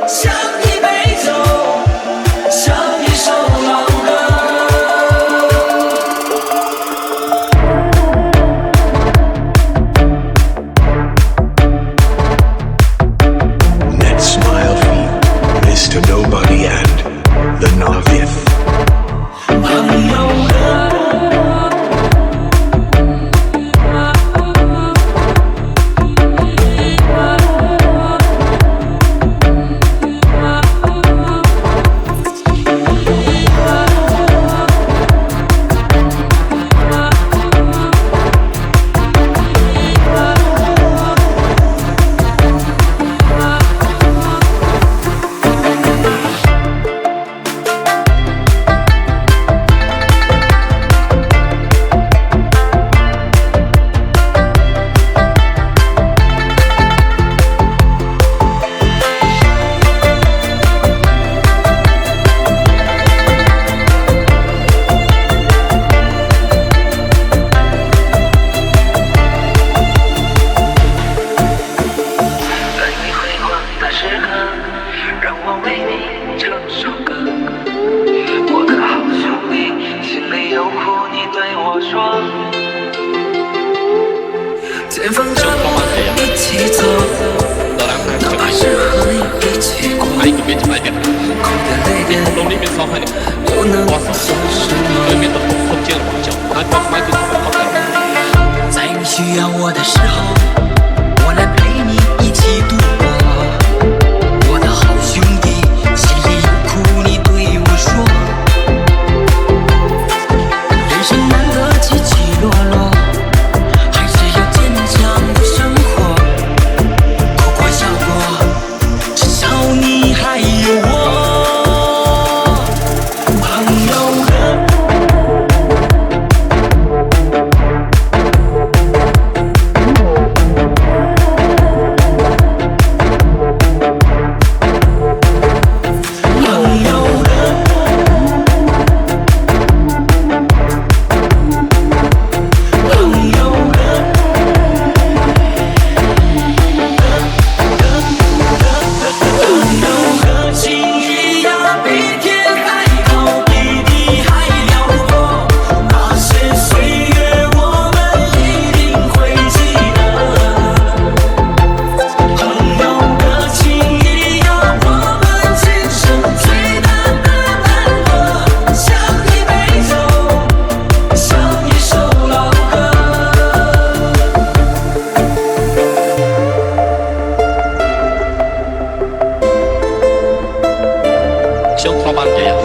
像一杯酒，像一首老歌。Net Smile feat. Mr. Nobody and The Novith. 朋友的前方的路一起走，哪怕是和你一起过，哭点泪点又能算什么？在你需要我的时候，我来陪你一起度过。我的好兄弟，心里有苦你对我说。人生难得起起落落，还是要坚强的生活。哭过笑过，至少你还有我，朋友的。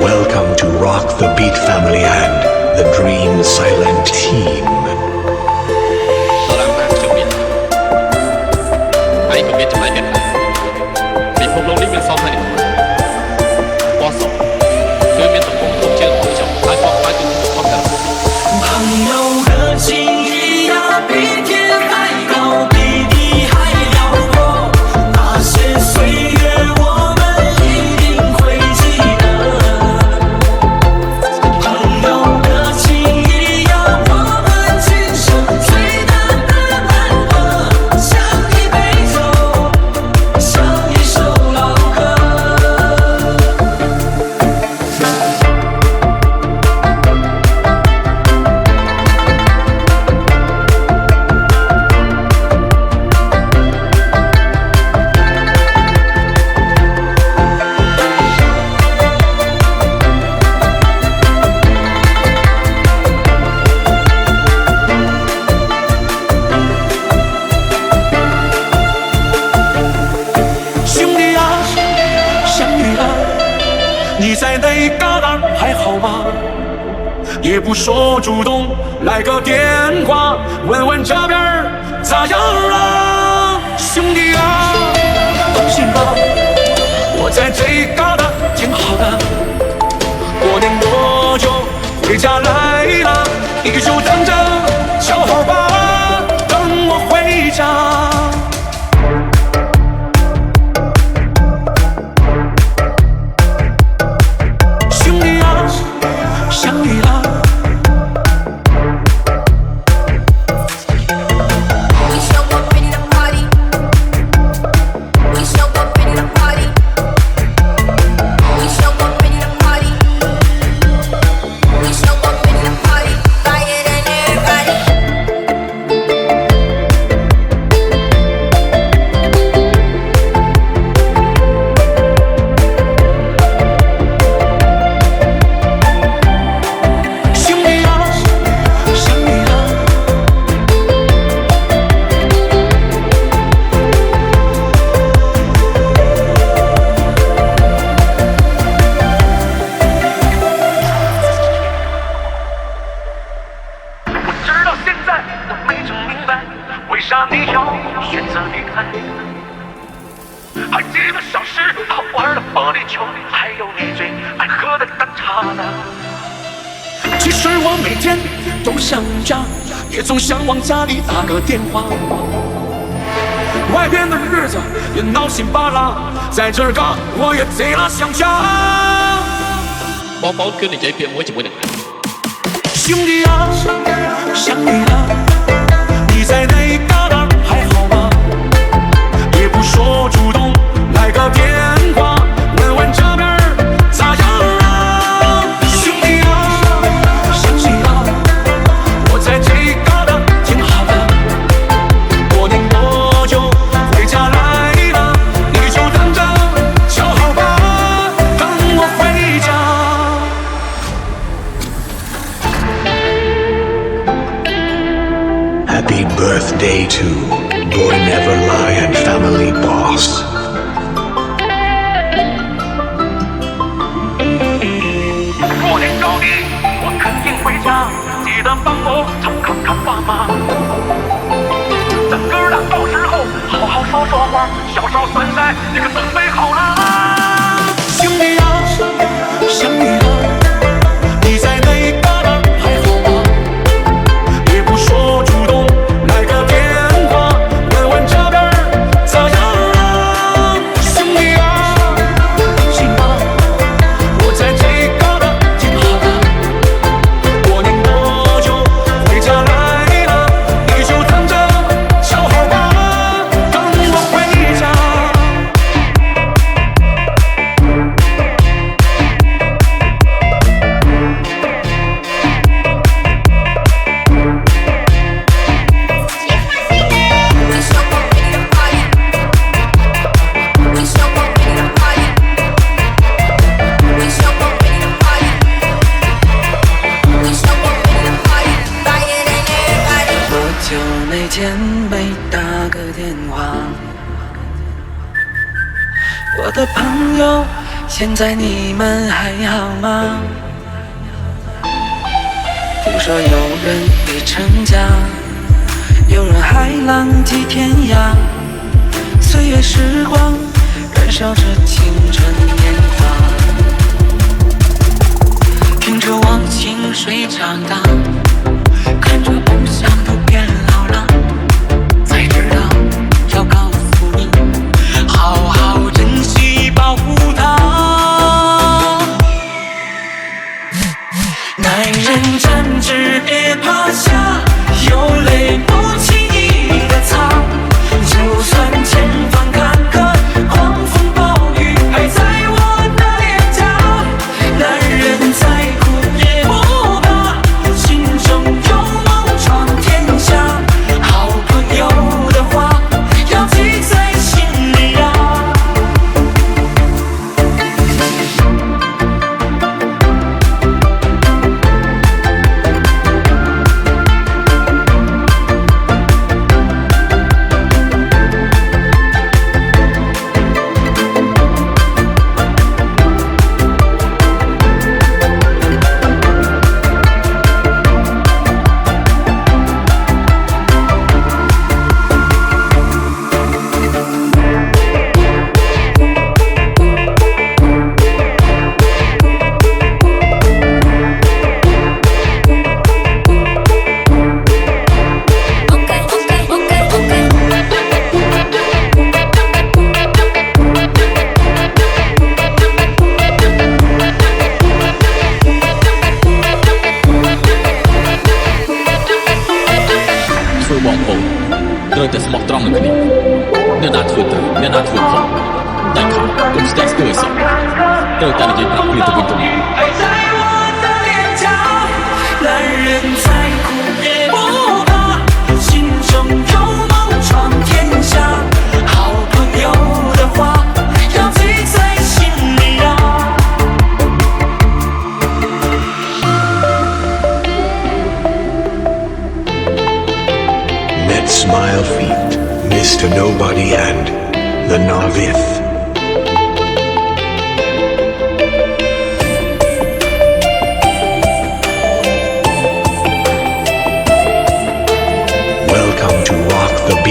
Welcome to Rock the Beat family and the Dream Silent Team. 朋友的情谊呀，比天还高，比地还辽阔。那些岁月，我们一定会记得。朋友的情谊呀，我们今生最难的难得，像一杯酒，像一首老歌。兄弟啊，相遇啊，你在那旮旯还好吗？也不说主动来个电话，问问这边咋样了？兄弟啊，放心吧，我在这旮旯挺好的。过年我就回家来了，你就等着瞧好吧，等我回家。兄弟啊，相遇了。We show up ready to party. We show up ready to party. 下你要选择离开。还记得小时候玩的玻璃球，还有你最爱喝的淡茶呢。其实我每天都想家，也总想往家里打个电话。外边的日子也闹心巴拉，在这儿嘎我也贼拉想家。寶寶叫你這邊我一直會嚟。兄弟啊，想你了，你在那旮旯还好吗？也不说主动来个电话，问问这边咋样啊？兄弟啊，想你了，我在这旮旯挺好的。过年我就回家来了，你就等着瞧好吧，等我回家。Happy birthday to Boy Never Lie and Family Boss. 过年到底我肯定回家，记得帮我常看看爸妈。咱哥俩到时候好好说说话，小少酸菜你可准备好了？兄弟啊，想你了，你在那旮旯还好吗？也不说主动来个电话，问问这边咋样啊？兄弟啊，行吧，我在这旮旯挺好的。过年我就回家来了，你就等着瞧好吧，等我回家。多久没见，没打个电话？我的朋友，现在你们还好吗？听说有人已成家，有人还浪迹天涯。岁月时光，燃烧着青春年华，听着忘情水长大，看着梦想都变老了，才知道要告诉你，好好珍惜保护它。男人站直别趴下，有泪不轻易的擦，就算前方坎坷，狂风暴雨还在我的脸颊。男人再苦也不怕，心中有梦闯天下。好朋友的话要记在心里啊。ធ្វើបងប្អូនត្រូវតែស្មោះត្រង់នឹងគ្នាអ្នកណាធ្វើត្រូវអ្នកណាធ្វើខុសតែខាងកុំស្ទាក់ស្ទើរសោះត្រូវតែនិយាយប្រាប់គ្នាទៅវិញទៅមក还在我的脸颊，男人再苦也不怕，心中有梦闯天下。好朋友的话要记在心里啊。Met Smile Feet, Mr. Nobody and The Narvith. Welcome to Rock the Beat.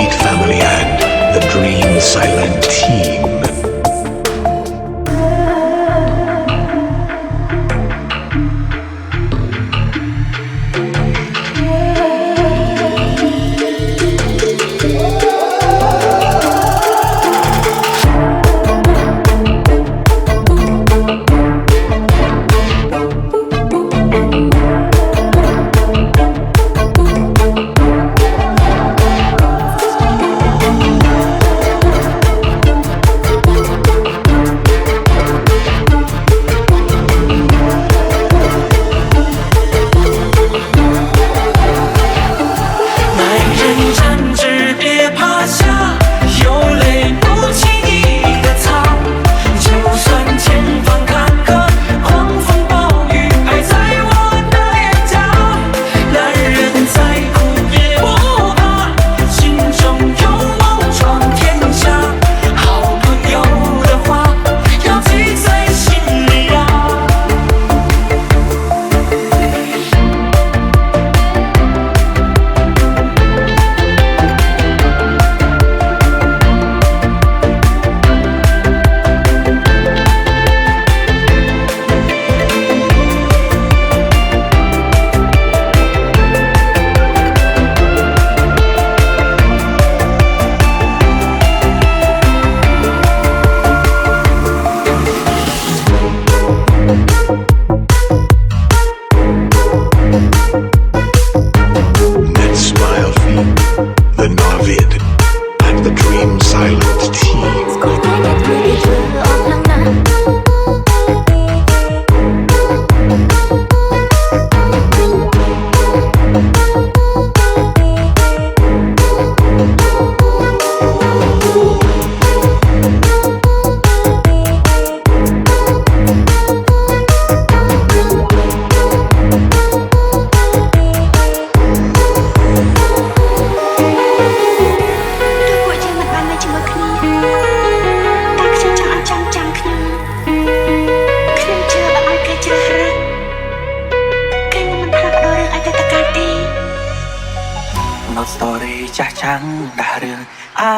ចាស់ចាំងដាក់រឿងអា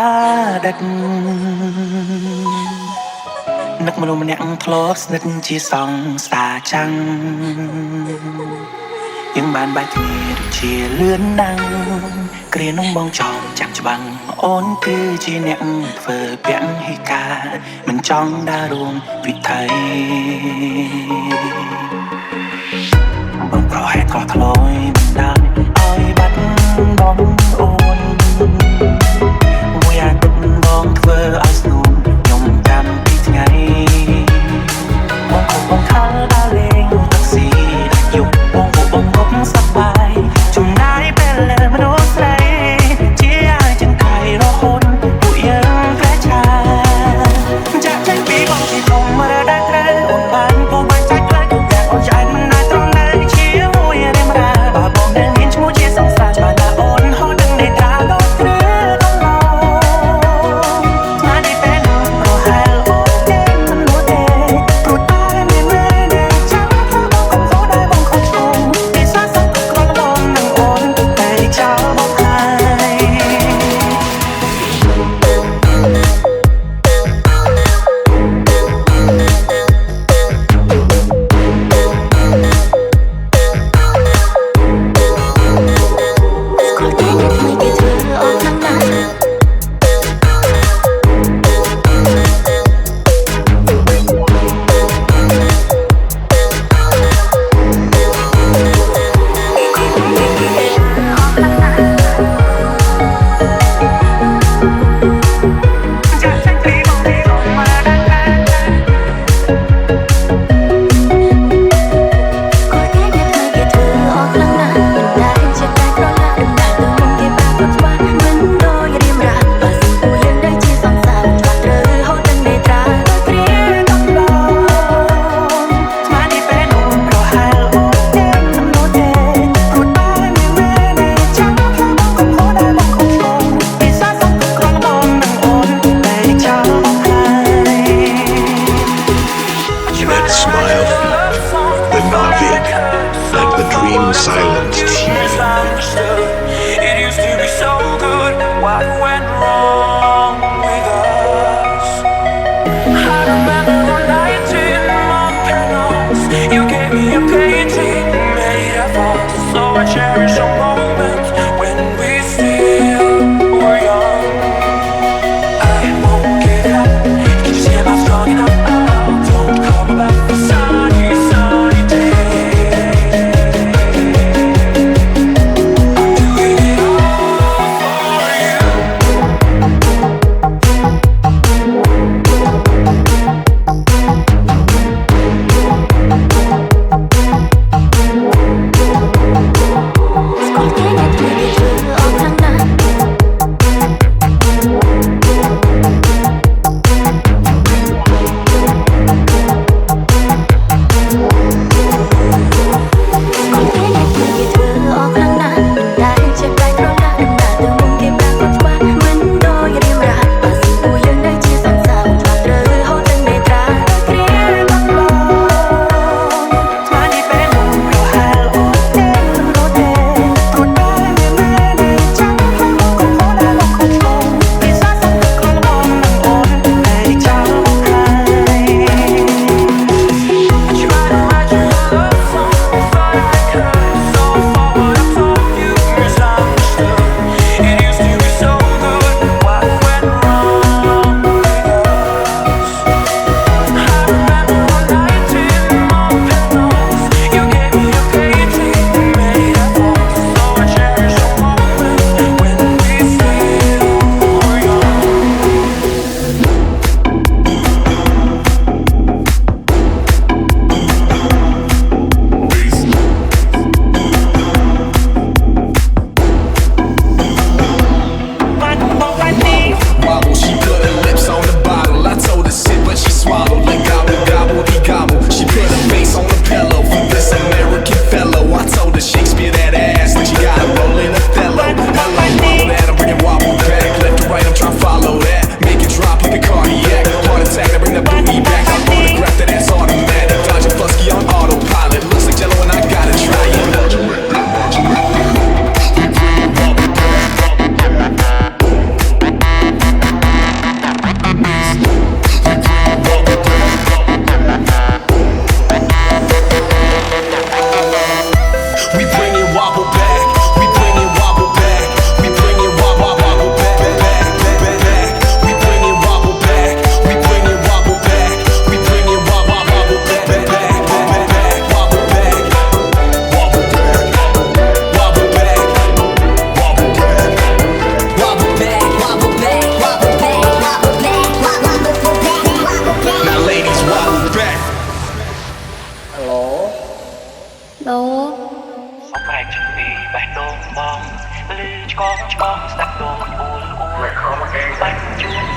ដិតនឹកមនុស្សម្នាក់ធ្លាប់ស្និទ្ធជាសង្សារចាំងយើងបានបែកគ្នាដូចជាលឿនណាំងគ្រានោះបងចង់ចាំច្បាំងអូនគឺជាអ្នកធ្វើពាក់ហិកាមិនចង់ដើររួមវិថីបងប្រហែលក៏ធ្លាយមិនដឹងឲ្យបាត់បងអូនមួយអាទិត្យបងធ្វើឲ្យស្នូលខ្ញុំចាំពីថ្ងៃបងខលដើរលេងតាក់ស៊ីដាក់យុបងងប់សប្បាយចំណាយពេលលើមនុស្សស្រីជាឲ្យចង្កៃរហូតពួកយើងប្រឆាចាក់ចេញពីបងទីធំមើលដល់ត្រូវអូនបានពោបាច់ចាច់ខ្លាចគ្រប់យ៉ាងអូនឆ្អែតមិនអាចត្រង់នៅជាមួយរៀមរាបើបងនៅមានឈ្មោះជាសង្សារបានថាអូនហត់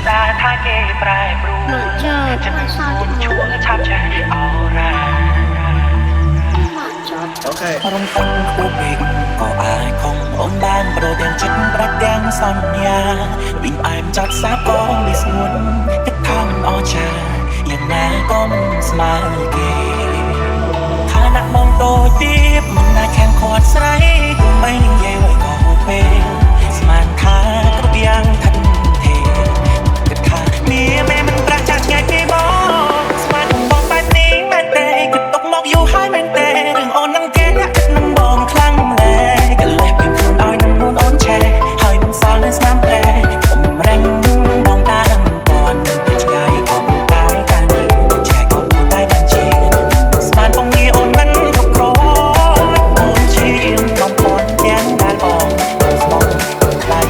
សាថាគេប្រែប្រួលចិត្តសួងជួងឆាប់ចាស់អរ៉ារំពឹងគូពេកក៏អាចคงអូនបានប្រដទាំងចិត្តប្រាក់ទាំងសន្យាវិញអែមចាត់សាកងនេះស្ងួនគិតថាមិនអស្ចារ្យយ៉ាងណាក៏មិនស្មើគេឋានៈមកតូចទៀបមិនអាចខាំងខាត់ស្រីគំបីនិយាយໄວក៏ពេលស្មានថាគ្រប់យ៉ាងថាទេគិតថាមានតែមិនប្រាក់ចាស់ឆ្ងាយពីបងស្មានបងបែបនេះមែនទេគិតទុកមកយូរហើយមែនទេរឿងអូននឹងគេគិតនឹងបងខ្លាំងម្ល៉េះកលេសពីខ្លួនឲ្យនឹងនួនអូនឆេះហើយមិនសល់នៅស្នាមព្រែកុំរែងបងតាមតន់ឆ្ងាយក៏តែកាលនេះចែកក៏តែបានជាស្មានបងងាអូនមិនគ្រប់គ្រងអូនជាបងពន់ទាំងដែលបងស្មោះថ្លៃ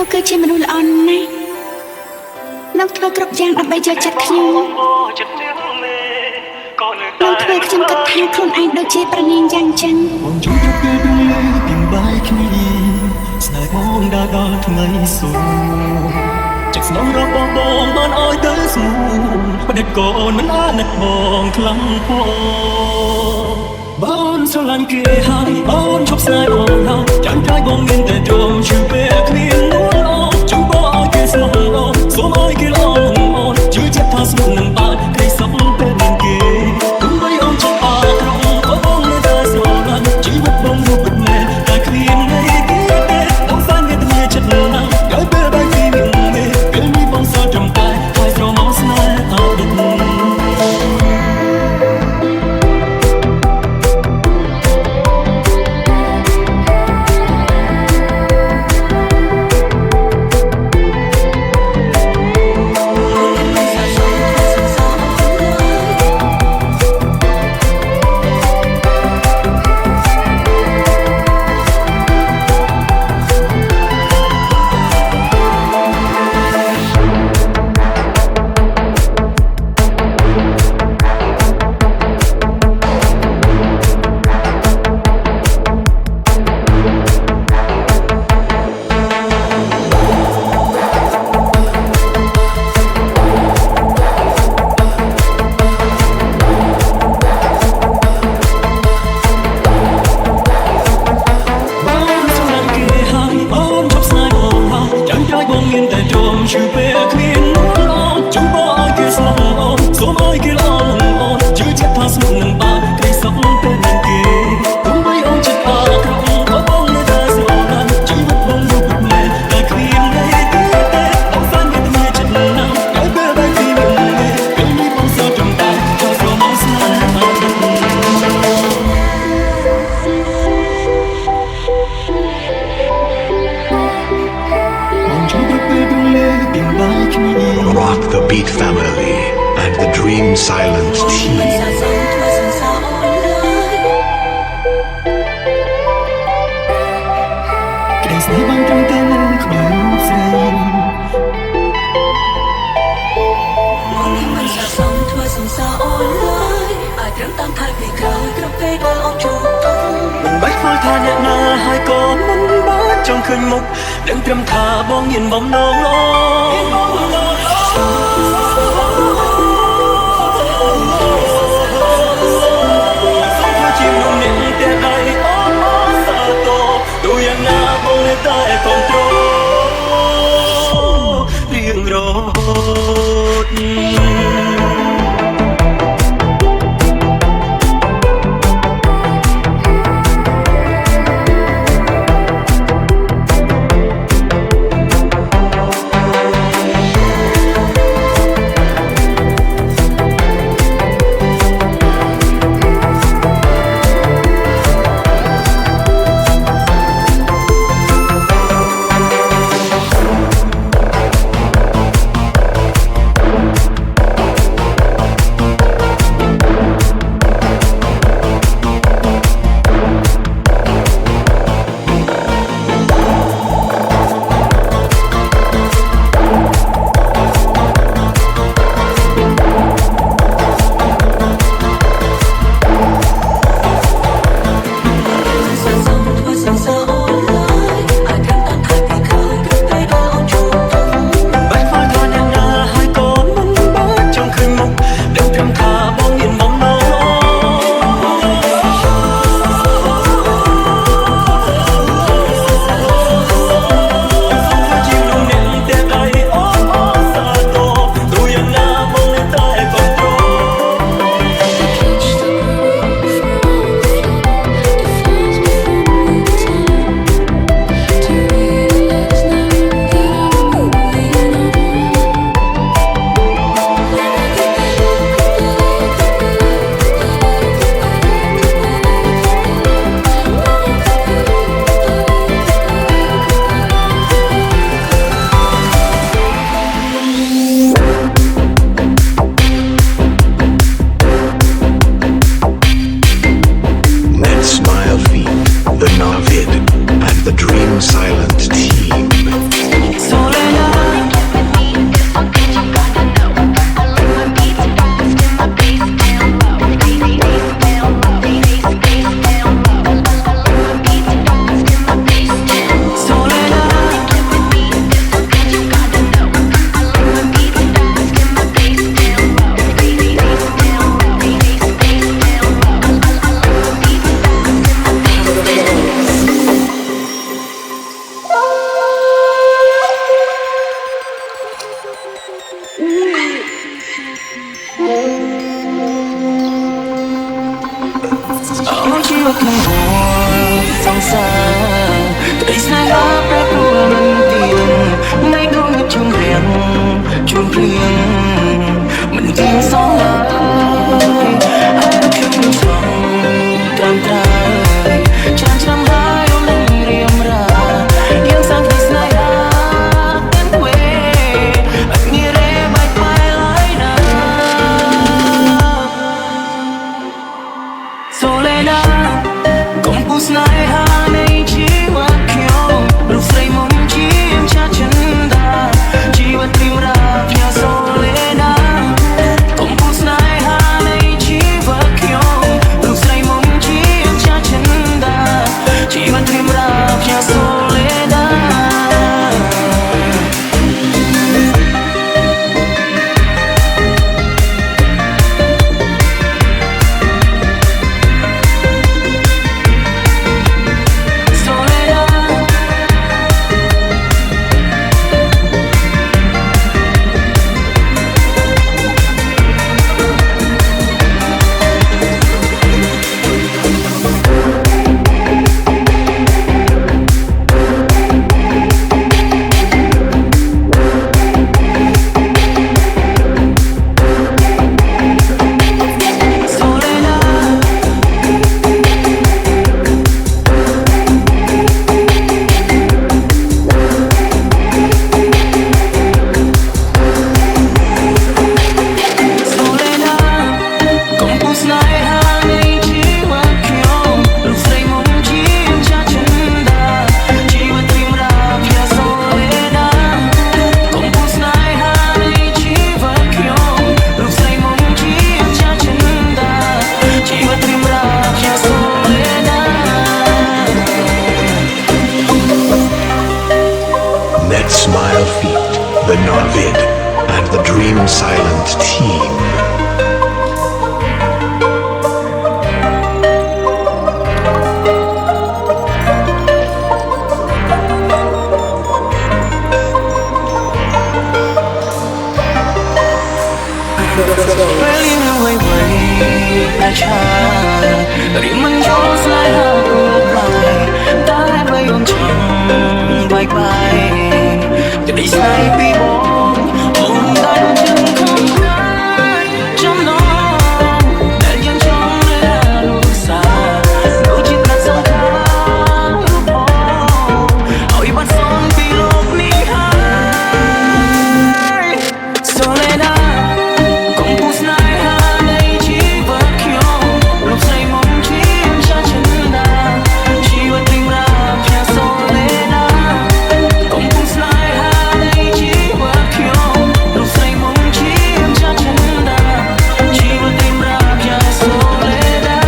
លោកគឺជាមនុស្សល្អណាស់លោកធ្វើគ្រប់យ៉ាងដើម្បីយកចិត្តខ្ញុំលោកធ្វើខ្ញុំគិតថាខ្លួនឯងដូចជាប្រនាងយ៉ាងចឹង បងជួយទៅពេលដងលើពីបាយគ្នាស្នេហ៍បងដល់ថ្ងៃសួរចិត្តស្នងរបស់បងបានឲ្យទៅស្មូផ្ដិតកូនមិនអាណិតបងខ្លាំងពោបងស្រឡាញ់គេហើយបងឈប់ស្នេហ៍បងហើយចាំតែបងមានតែទ្រមជឿពេលគ្មាននួនអូជូបឲ្យគេស្មោះអូសូមឲ្យគេល្អអូជឿចិត្តថាស្មោះនឹងបានក្តីសុខពេលមានគេទោះបីអូនចិត្តអាក្រក់ក៏បងនៅតែស្រឡាញ់ជីវិតបងរូបពិតមែនតែគ្មានន័យទេបងសានវាតែចិត្តណាស់ដល់ពេលបែកពីមានមេពេលនេះបងសោះត្រឹមតែហើយស្រមោស្នេហ៍អត់ដូច Rock the Beat Family and the Dream Silent Team. ក្តីស្នេហ៍បានត្រឹមតែនឹងក្បែរស្រីមិនសាសំធ្វើសង្សារអូនឡើយអាចត្រឹមតាមថែពីក្រោយគ្រប់ពេលដែលអូនជួបមិនបាច់ខ្វល់ថាអ្នកណាហើយក៏មិនបានចង់ឃើញមុខដឹងត្រឹមថាបងមានបំណងល្អជាមនុស្សអ្នកតែដៃអូនសាទរទូយ៉ាងណាបងនៅតែគ្រប់គ្រងរៀងរហូត ភ្លៀងមិនទៀងសងឡើយហើយខ្ញុំមិនស្វងត្រឹមត្រូវចាំឆ្នាំហើយអូននឹងរៀមរាយើងសាងពីស្នេហាទាំងវេអត់ងាយរេបែកបែកឡើយណា Soledad កុំពុះស្នេហានៃជីវិតខ្ញុំរូបស្រីមុំជាចាចិនដាជីវិតព្រៀងរាផ្ញើ Soledad កុំពុះស្នេហានៃជីវិតខ្ញុំរូបស្រីមុំជាចាចិនដាជីវិតព្រៀងរាផ្ញើ Soledad Net Smile Feet, the Norvid, and the Dream Silent team. Really no way na cha ri man yo sai ha ko bai ta hai bai on chang bai baiจะได้ใส่ปีบององค์ดันจึงคงได้จำนองแต่ยังจองเนื้อลูกสาวดูจิตรักสำคัญรูปมองเอาอีบัดซ้อนปีโลกนี้หาย Soledad คงผู้สนายหาในชีวิตខ្ញុំរូបស្រីមុំជាចាចិនដាชีวิตព្រៀងរាផ្ញើ Soledad កុំពុះស្នេហានៃជីវិតខ្ញុំរូបស្រីមុំជាចាចិនដាជីវិតព្រៀងរាផ្ញើ Soledad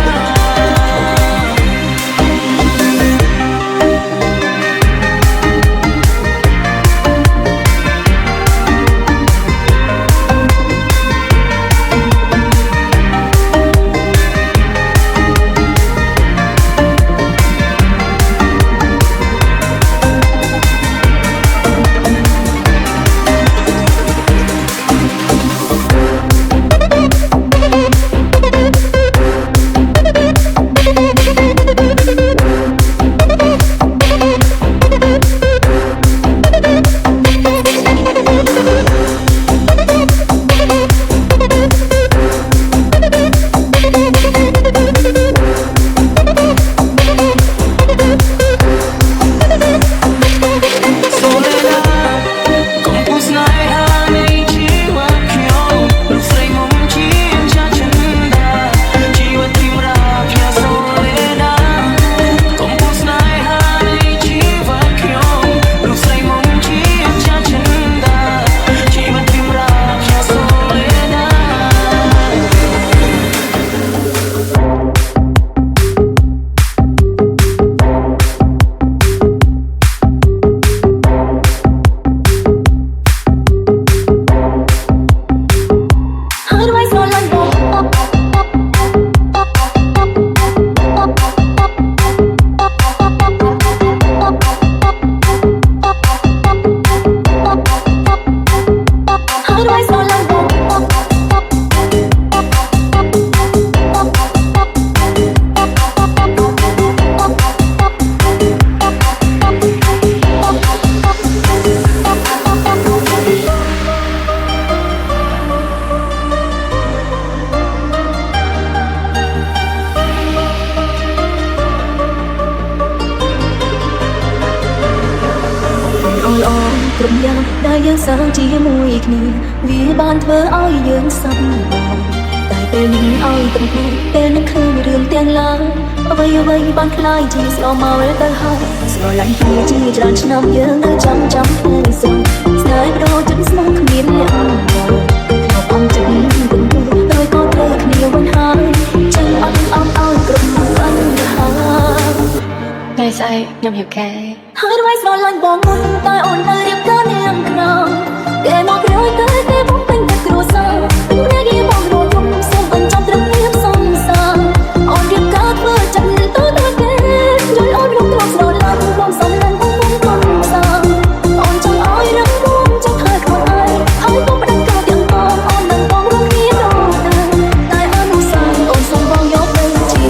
គ្រប់យ៉ាងដែលយើងសាងជាមួយគ្នាវាបានធ្វើឲ្យយើងសប្បាយតែពេលនេះឲ្យទាំងពីរពេលនេះឃើញរឿងទាំងឡាយអ្វីបានខ្លាយជាស្អមមកទៅហើយស្រឡាញ់គ្នាជាច្រើនឆ្នាំយើងនៅចាំគ្នាសុំស្នេហ៍ប្រោចិត្តស្មោះគ្មានអ្នកមកអំចិត្តទាំងពីរដោយក៏ត្រូវគ្នាវិញហើយចឹងអត់ឲ្យគ្រប់បញ្ហាថ្ងៃស្អែកខ្ញុំហៀបកែហើយរំស្រឡាញ់បងមុនតែអូននៅរៀបការនាងក្រងគេមកក្រោយទៅគេបងពេញតែគ្រួសារពេញព្រះគេបងរត់ខ្ញុំសូមបញ្ចប់ត្រឹមភាពសង្សារអូនរៀបការធ្វើចិត្តទៅតែគេយល់អូនក្នុងស្រឡាញ់បងសំឡេងបងសាអូនចង់ឲ្យរឹងមាំចង់ឲ្យខ្លួនឯងហើយបងប្តឹងក៏ទាំងបងអូននឹងបងរកគ្នាដល់តែអនុសាសន៍អូនសូមបងយកទៅជា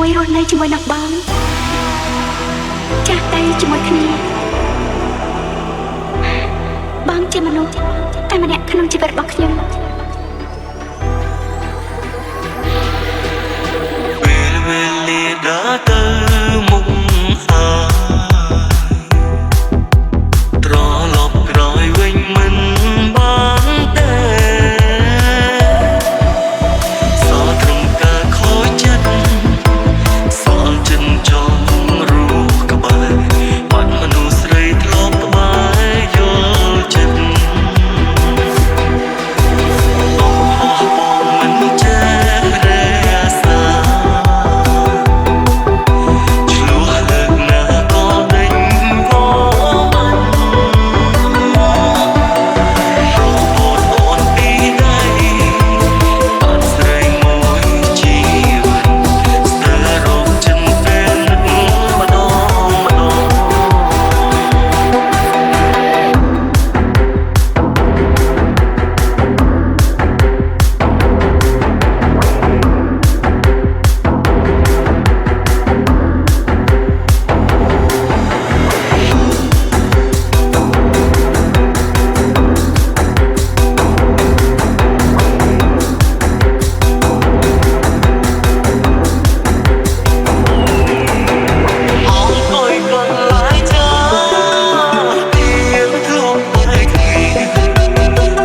មួយរស់នៅជាមួយនឹងបងចាស់តែជាមួយគ្នាបងជាមនុស្សតែម្នាក់ក្នុងជីវិតរបស់ខ្ញុំពេលវេលាដើរទៅមុខហើយត្រឡប់ក្រោយវិញមិនបានទេសល់ត្រឹមការខូចចិត្តសល់ចិនចង់រស់ក្បែរបាត់មនុស្សស្រីធ្លាប់ក្បែរយល់ចិត្តបងមិនចេះរក្សាឆ្លោះលើកណាក៏ដេញវល់រហូតអូនពីដៃបាត់ស្រីមួយជីវិតស្ទើររកចិនពេលនឹកម្ដង អើយបន្លាយចាទៀងធ្លាប់បែកគ្នា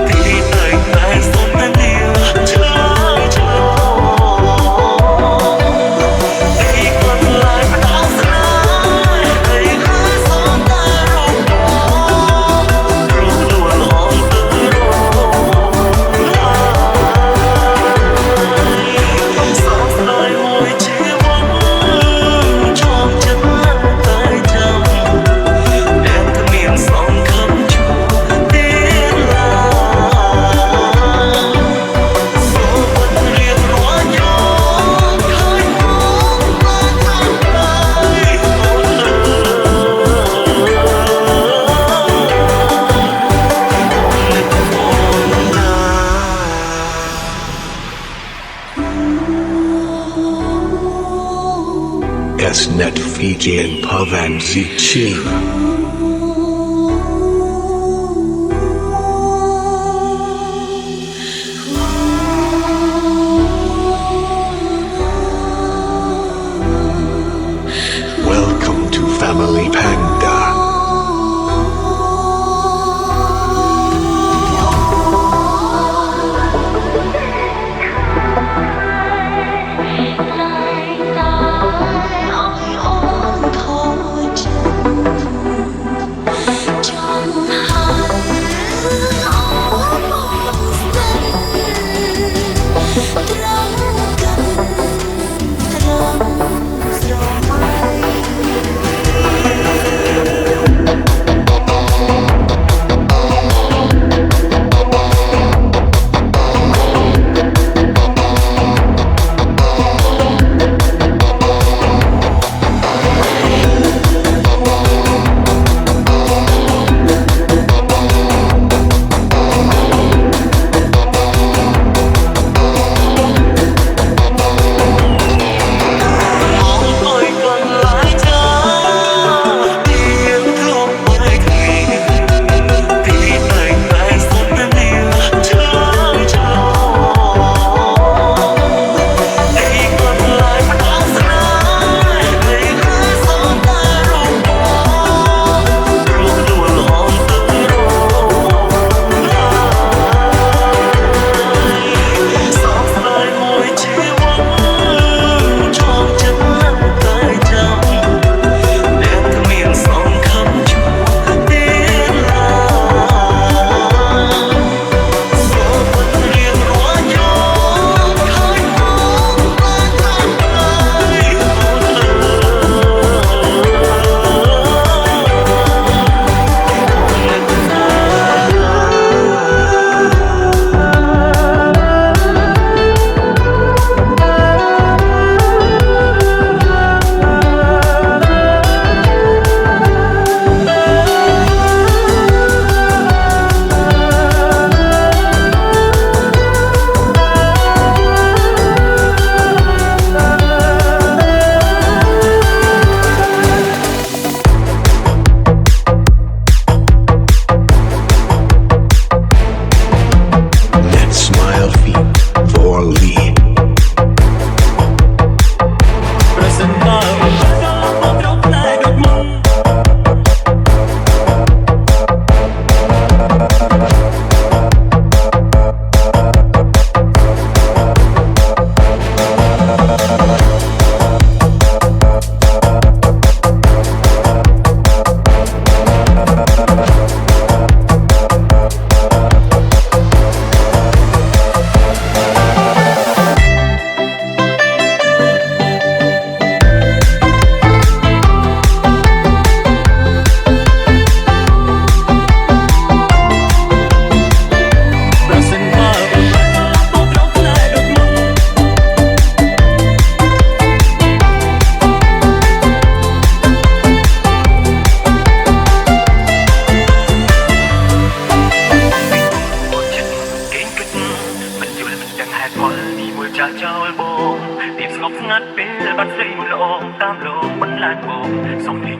ទីតែងតែសន្ទនាឆ្លើយឆ្លងទីបន្លាយផ្ដោតស្នេហ៍ឲ្យហើយសន្តារូបបងរស់នួលអងទៅរងហើយសោកស្ដាយមួយជីវិតចងចិត្តតែចាំតែគ្មានសង្ឃឹមជួបទៀតឡើយសូមបទរៀនរាល់យប់ឃើញមកបានហើយអូនលើនឹកអូនណា Esnet Fiji and Pavan Zichir. Welcome to Family Panda.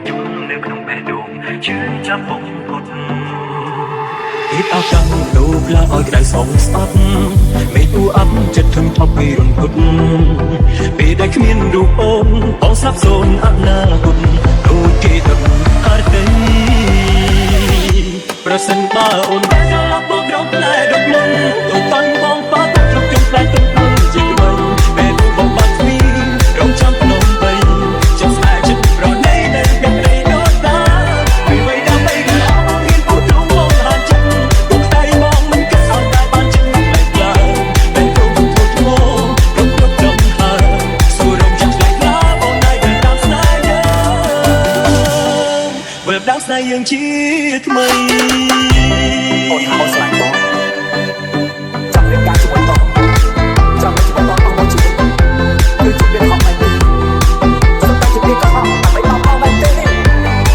ជុំនៅក្នុងបេះដូងជឿចាប់ពុកគត់ពីអកាំដូរផ្លាឲ្យក្តៅសងស្អប់មេទូអាប់ចិត្តធំថប់ពីរន្ធត់ពេលដែលគ្មានរូបអូនបងស្លាប់សូនអនាគតដូចគេដឹងអត់ទេប្រសិនបើអូនបានដល់បបរកផ្លែដុតមុនទៅតាំងបងប៉ាទៅជុំជុំផ្លែទឹកមុនជាក្បៃពេលបងបាត់ស្វីរងចាំភ្នំបីចាំស្អែកចិត្តប្រណីដែលមានរីដូចតាពេលវ័យដល់បីក៏មានពូទ្រូងបងហាចិត្តពុកដៃបងមិនគិតឲ្យតែបានចិត្តមិនផ្លែផ្លែពេលព្រមធូរធ្ងររំលឹកចំហើសួររំចាំឆ្លៃខ្លាបងដៃទៅតាមស្នេហ៍យើងដើមស្នេហ៍យើងជាថ្មីអូនថាអូនស្លាញ់បងចាំរៀបការជាមួយបងចាំមិនជាមួយបងមកជីវិតគឺជីវិតของmìnhសុទ្ធតែជីវិតក៏ហត់ដើម្បីបងមកវិញទេ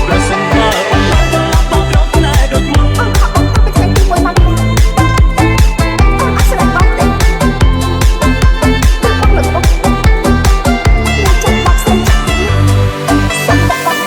ប្រសិនបើអូនបានដល់បងរកផ្លែដូចមុនអូនថាអូនទៅផ្សេងពីមួយមកនេះអូនអត់ស្លាញ់បងទេគឺបងលឹកបងខ្ញុំចាំបងស្អីសុំបង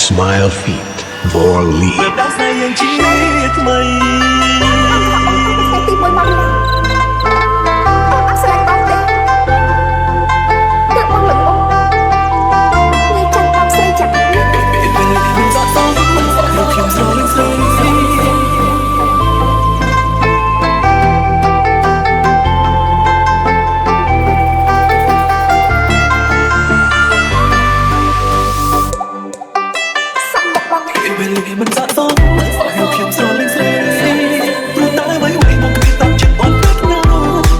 Smile feet for Lee. ដើមស្នេហ៍យើងជាថ្មីទីមួយមកនេះអូនអត់ស្លាញ់បងទេគឺបងលឹកបងនេះចាំបងស្រីចាំពេលសក់សងមិនសក់ខ្ញុំស្រលឹងស្រីមិនសក់សមខ្ញុំស្រលឹងស្រីព្រោះតែអ្វីៗមកពីតាមចិត្តអូនប្រាថ្នា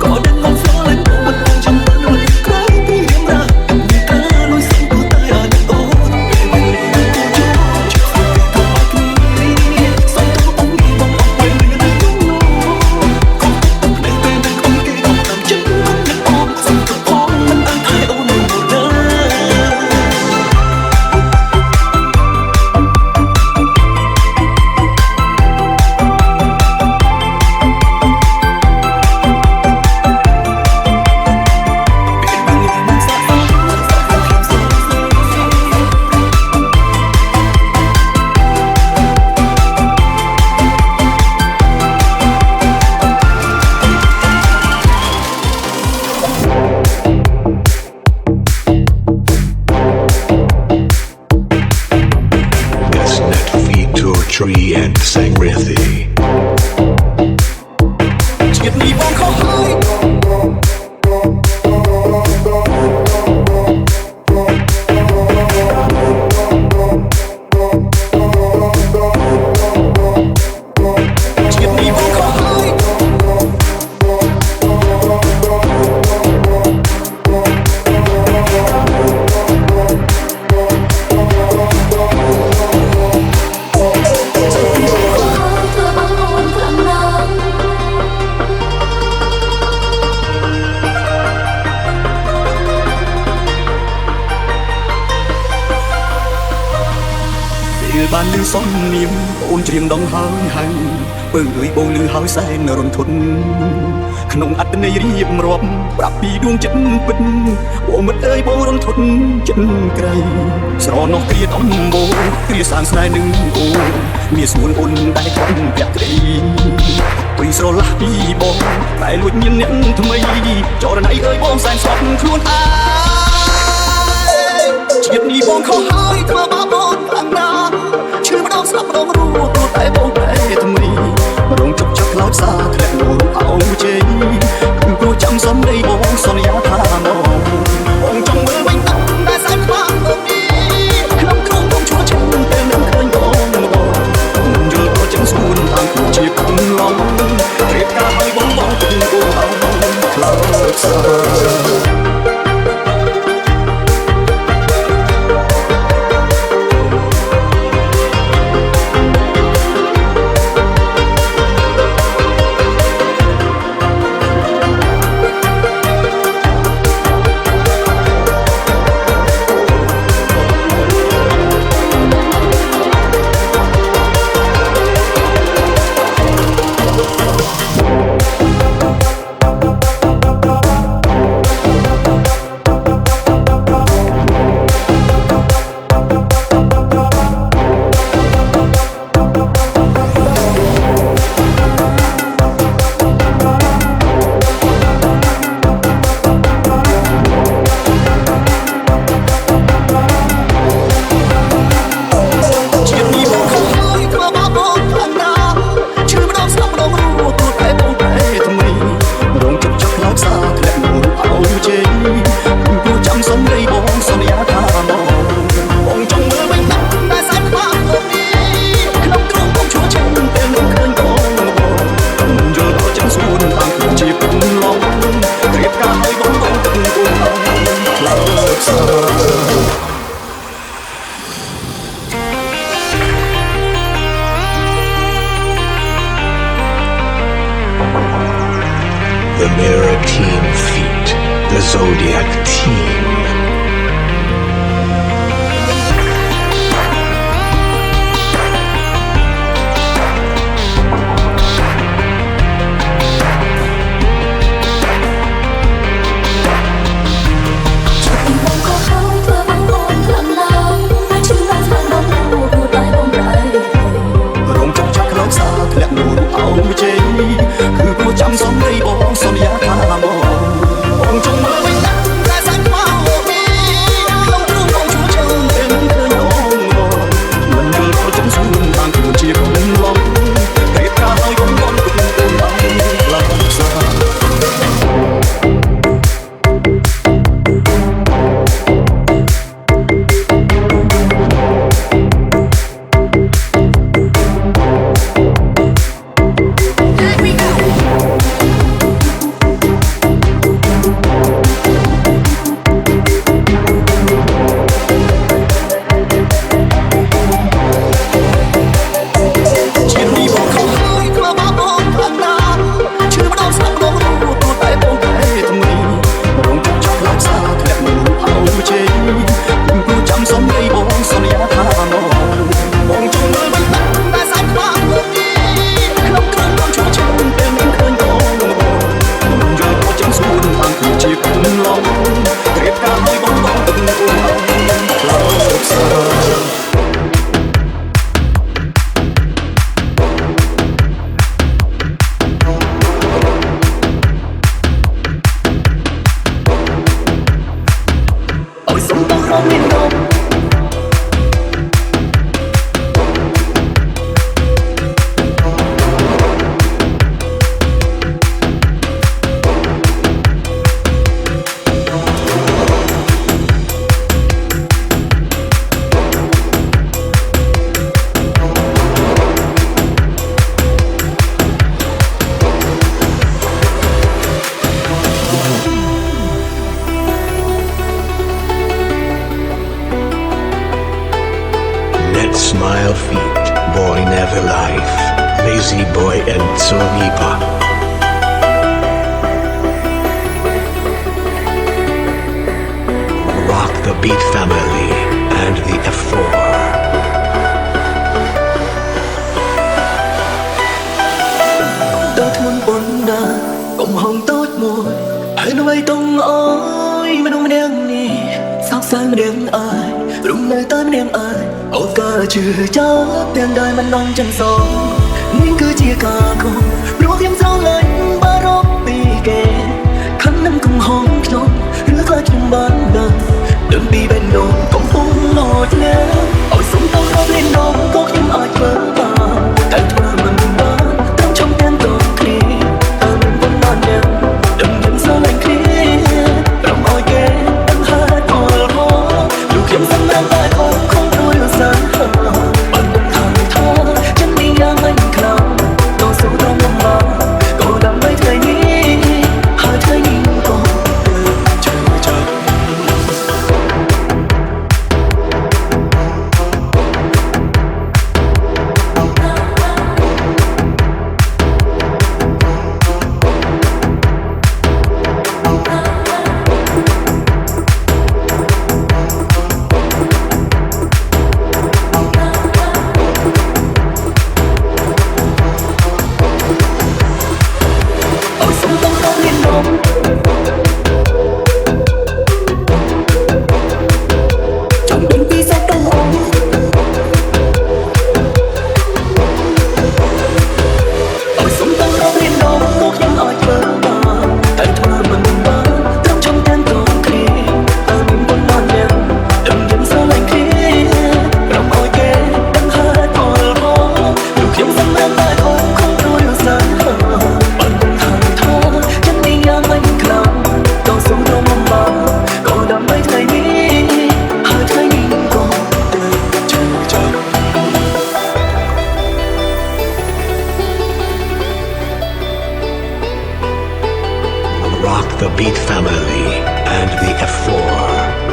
ក៏ដឹងអូនស្រឡាញ់អូនមិនបងចាំបានអ្វីក្រោយពីរៀងរាមានការលួចសឹងព្រោះតែអត់អូនពេលវេលាក៏ជួបជួបទៅអត់គ្នាសន្ទុះអូនមានបងអត់ពេលមានតែយំនោះកុំទុកតែពេលតែអូនគេក៏តាមចិត្តអូនសន្ទុះអូនមិនអើតែអូននៅណាTree and Sangrithi. ជាតិនេះបងខុសហើយជាតិនេះបងខុសហើយបានលឺសំនៀមអូនច្រៀងដងហើយពើអើយបងលឺហើយសែនរន្ធត់ក្នុងអត្តន័យរៀបរាប់ប្រាប់ពីដួងចិត្តពិតអូមិត្តអើយបងរន្ធត់ចិត្តក្រៃស្រណោះគ្រាដំបូងគ្រាសានស្នេហ៍នឹងអូនមានស្មួនអូនដែលខំពាក់ក្តីពីស្រឡះពីបងតែលួចមានអ្នកថ្មីចរណៃអើយបងសែនស្បខ្លួនឯងជាតិនេះបងខុសហើយធ្វើបាបបងខ្លាំងណាស់ឈឺម្ដងស្លាប់ម្ដងរស់ព្រោះតែបងតែថ្មីរងជប់ចាប់ខ្លោចសាធ្លាក់នោះអោជេគឺព្រោះចាំ ចាំសំដីបងសន្យាថាមកបងចង់មើលវិញតាំងតែសាច់បាក់មកនេះក្នុងក្រុមបងឈួរចាំតែនឹងឃើញបងយល់ក៏ចាំស្គូនតាំងជាគំឡងរៀបការឲ្យបងបងទៅអូនខ្លោចសា The Mirror Team feat. The Zodiac Team. Smile feet, boy never life, lazy boy and Sonipa. Rock the Beat Family and the F4. Tớ thương bốn đà, cộng hồng tốt mùi. Hãy nói tung ôi, mà đúng đêm nì. Sao sáng mà đêm ai, đúng nơi tới mà đêm ai. Ôi cả trừ chấp, tiền đời mà non chẳng gió. Nhưng cứ chia cả cùng, rốt em sao lạnh ba rốt bì kề. Khăn năm cùng hôn nhau, rước ra trong bán đời. Đừng đi bên đồn, cũng không lọt nhé. Ôi sống tao rốt lên đồn, có những ai vỡ bà. Cái thua mình bán, trong tiền tổ khi. Ta mình vẫn non nhé, đừng nhìn sao lạnh. the Beat Family and the F4.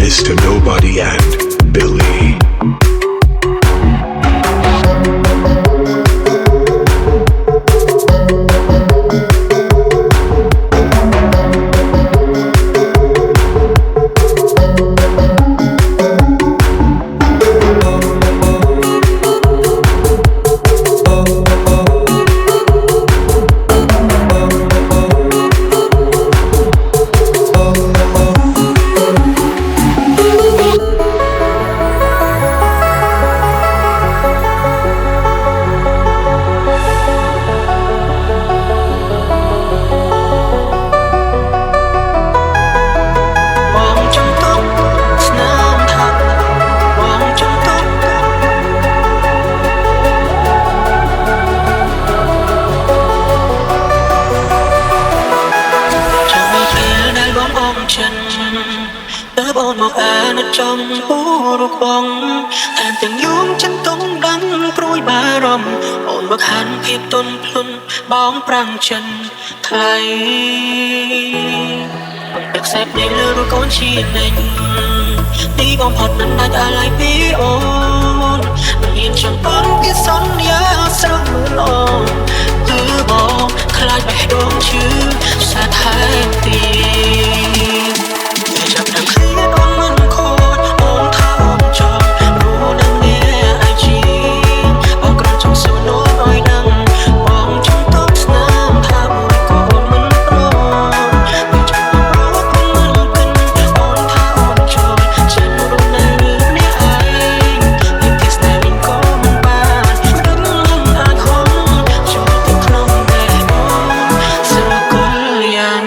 Mr. Nobody and Billy. trong phố ruột bóng em từng nhún chân tung đắng prôi ba rầm ồn bậc hàn khiếp tôn plun bóng prang chân thay được xếp đến lơ đôi con chi nành đi bóng hot nắng đại ta lại bí ôn nhìn chẳng con cái son nhớ sao mưa ồn cứ bỏ khai bẻ đón chứ xa thái tìm để chậm đằng khi con mân khôn ôm tha ôm cho đủ nắng nghe ai chi bao con trong sâu nỗi đắng bóng trong tóc nam tha mùi con mân rôn để chậm đằng lúc con mân kinh ôm tha ôm cho chân đủ này nè anh nhưng tiếc này mình có mong bàn đứng ai không cho tình không để ôm giờ có liền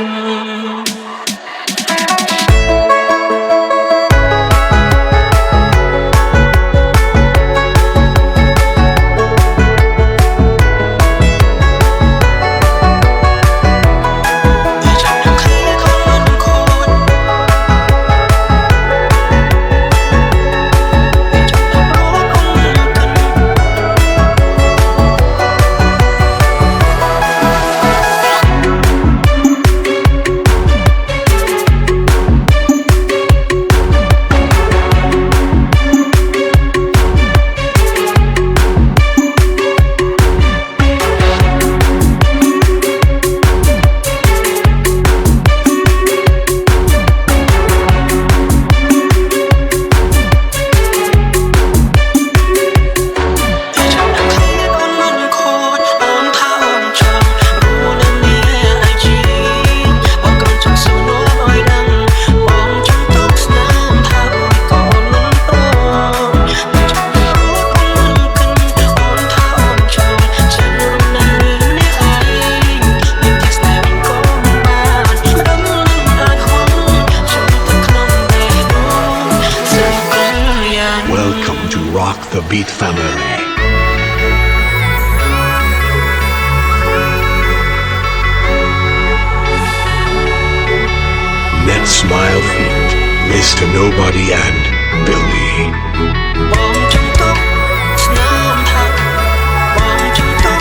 rock the beat family. Net Smile feat. Mr. Nobody and Billy. បងចង់ទុកស្នាមថាបងចង់ទុក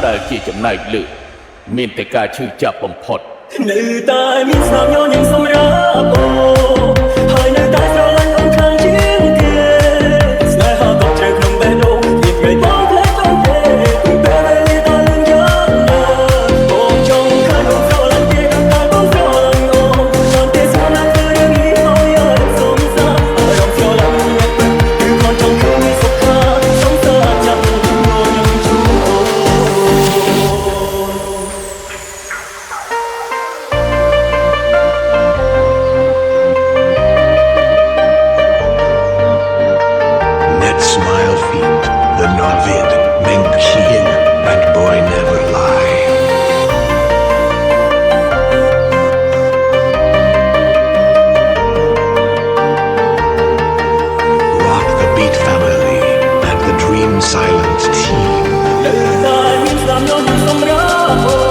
ដែលជាចំណែកលើមានតែការឈឺចាប់បំផុត នៅតែមានស្នាមញញឹមសម្រាប់អូហើយនៅតែស្រឡាញ់អូនខ្លាំងជាងគេស្នេហាកប់ជ្រៅក្នុងបេះដូងភាពរៃបងផ្លែចង់ទេពេលវេលាដែលលឿនយ៉ាងណាបងចង់ឃើញអូនស្រឡាញ់គេដូចតែបងស្រឡាញ់អូនមិនទេស្នាមគឺរឿងនេះហើយឲ្យសុំសាអារម្មណ៍ស្រឡាញ់អ្នកពិតគឺគាត់ចង់ឃើញសុខខាសុំសាចាំញញឹមជួបអូន អ រអូ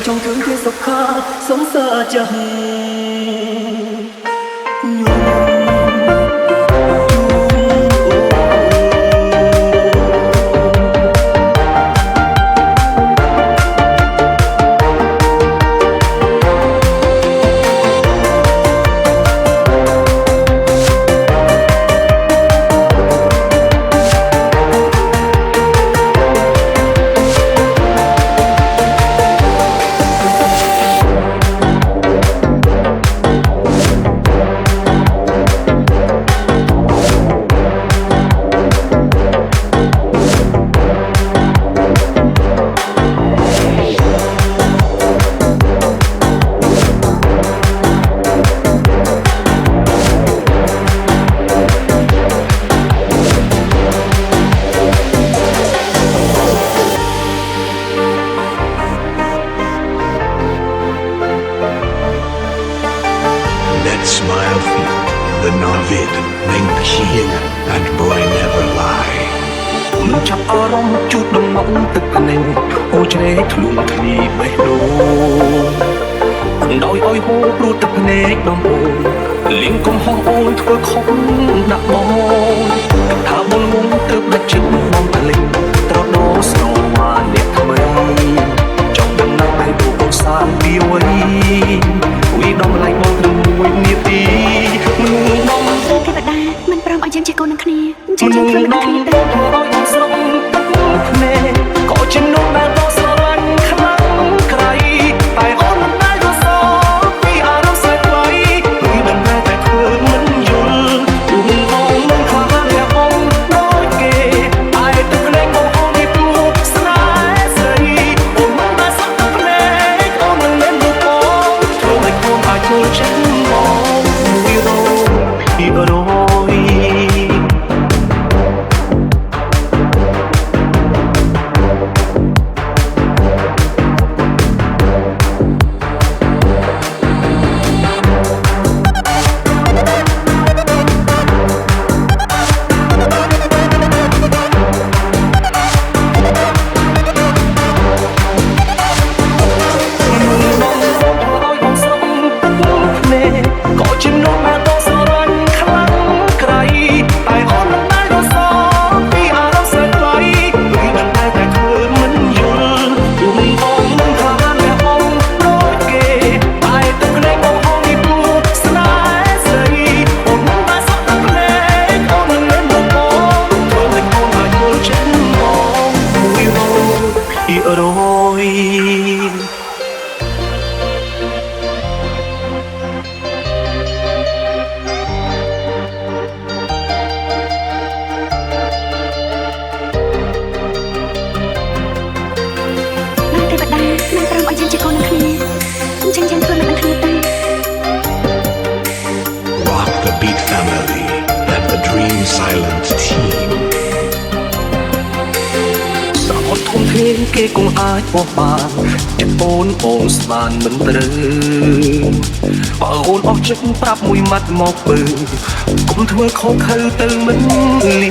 trong thương kia sốc khá sống xa chẳng That smile fit the Navid, Ming King, and boy never lie. មិនចាប់អារម្មណ៍ជួបដំណក់ទឹកភ្នែកអូជ្រែកខ្លួនគ្នាបេះដូងដោយអោយហូរព្រោះទឹកភ្នែកដំបូងលៀងកំហុសអូនធ្វើខុសដាក់បងថាបុលងងទើបដាច់ចិត្តបងតលេងត្រដោស្រវាអ្នកថ្មីចង់ដំណើរទៅទូកសានពីវ័យវីដំឡៃបងត្រឹមមួយនាទីមនុស្សបងទេវតាមិនព្រមឲ្យយើងជាកូននឹងគ្នាចឹងយើងធ្វើនឹងគ្នាទៅ ស្រងទឹកភ្នែកក៏ជានោះដែលតស្រឡាញ់ខ្លាំងក្រៃតែអូនមិនដែលរសពីអារម្មណ៍ស្នេហ៍ថ្លៃគឺដំណើរតែធ្វើមិនយល់ទូបងមិនខ្លាចអ្នកបងដូចគេតែទឹកភ្នែកបងអូននេះព្រោះស្នេហ៍ស្រីអូនមិនដែលសក់ទឹកភ្នែកអូនមិនមានរូបបងធ្វើឲ្យខ្ញុំអាចចូលចិត្តបងពីរយ Silent Team សោកធំធេងគេគង់អាចបោះបានចិត្តអូនស្មានមិនត្រូវបើអូនអស់ចិត្តប្រាប់មួយម៉ាត់មកពើកុំធ្វើខុសខើទៅមិនលី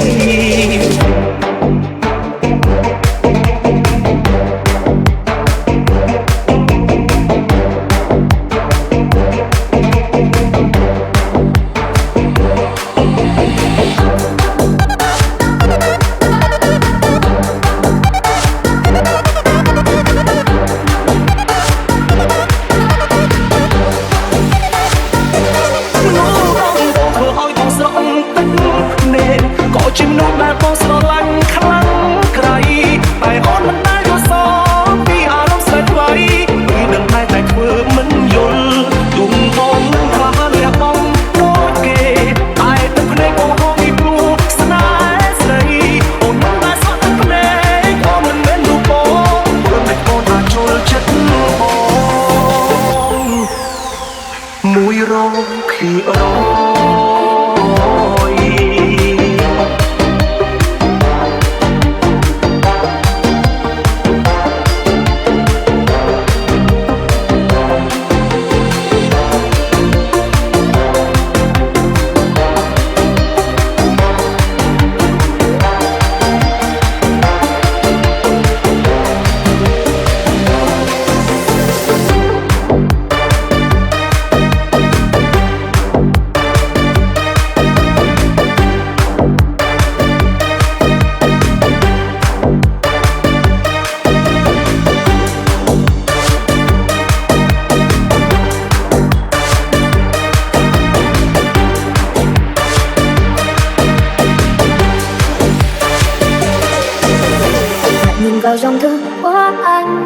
vào dòng thư của anh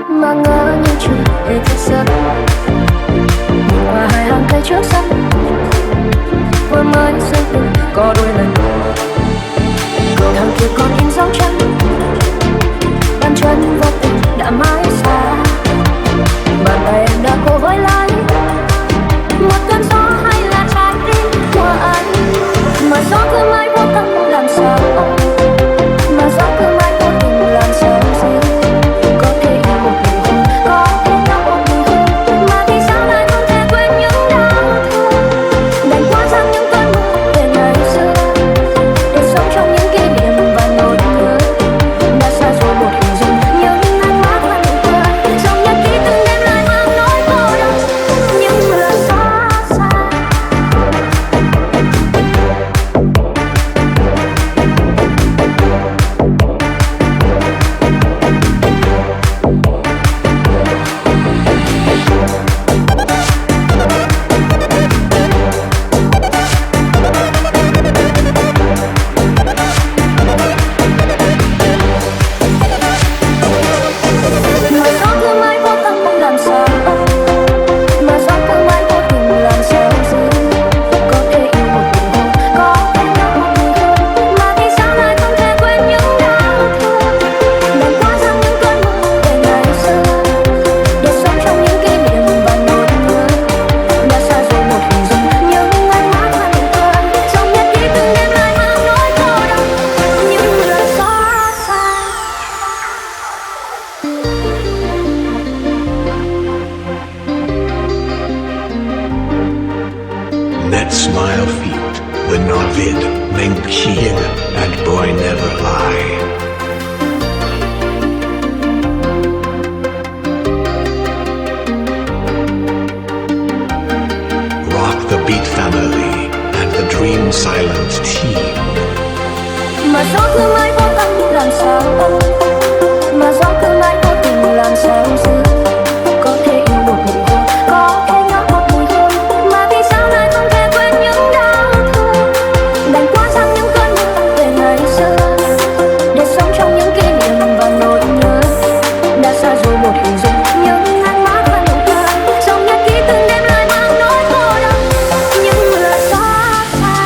mà ngỡ như chưa hề thức giấc. Nhìn qua hai hàng cây trước sân vừa mới xây từ có đôi lần cậu thằng kia còn in dấu chân, bàn chân vô tình đã mãi xa. Bàn tay em đã cố với lái một cơn gió hay là trái tim của anh, mà gió cứ mãi vô tâm làm sao, mà gió cứ mãi vô tình làm sao gì. Có thể yêu một mình không, có thể nhớ một mình không, mà vì sao lại không thể quên những đau thương. Đành qua sang những cơn mưa về ngày xưa để sống trong những kỷ niệm và nỗi nhớ. Đã xa rồi một hình dung những ánh mắt và nụ cười, dòng nhật ký từng đêm lại mang nỗi cô đơn, những lời xót xa. Mà gió cứ mãi vô tâm làm sao, mà gió cứ mãi vô tình làm sao giữ. Có thể yêu một mình không, có thể nhớ một mình không, mà vì sao lại không thể quên những đau thương. Đành qua sang những cơn mưa về ngày xưa để sống trong những kỷ niệm và nỗi nhớ. Đã xa rồi một hình dung những ánh mắt và nụ cười, dòng nhật ký từng đêm lại mang nỗi cô đơn, những lời xót xa. That smile feet when not vid, named King and boy never lie. Rock the Beat Family and the Dream Silent Team. Mà gió cứ mãi vô tâm làm sao, mà gió cứ mãi vô tình làm sao giữ. Có thể yêu một mình không, có thể nhớ một mình không, mà vì sao lại không thể quên những đau thương. Đành qua sang những cơn mưa về ngày xưa để sống trong những kỷ niệm và nỗi nhớ. Đã xa rồi một hình dung những ánh mắt và nụ cười, dòng nhật ký từng đêm lại mang nỗi cô đơn, những lời xót xa.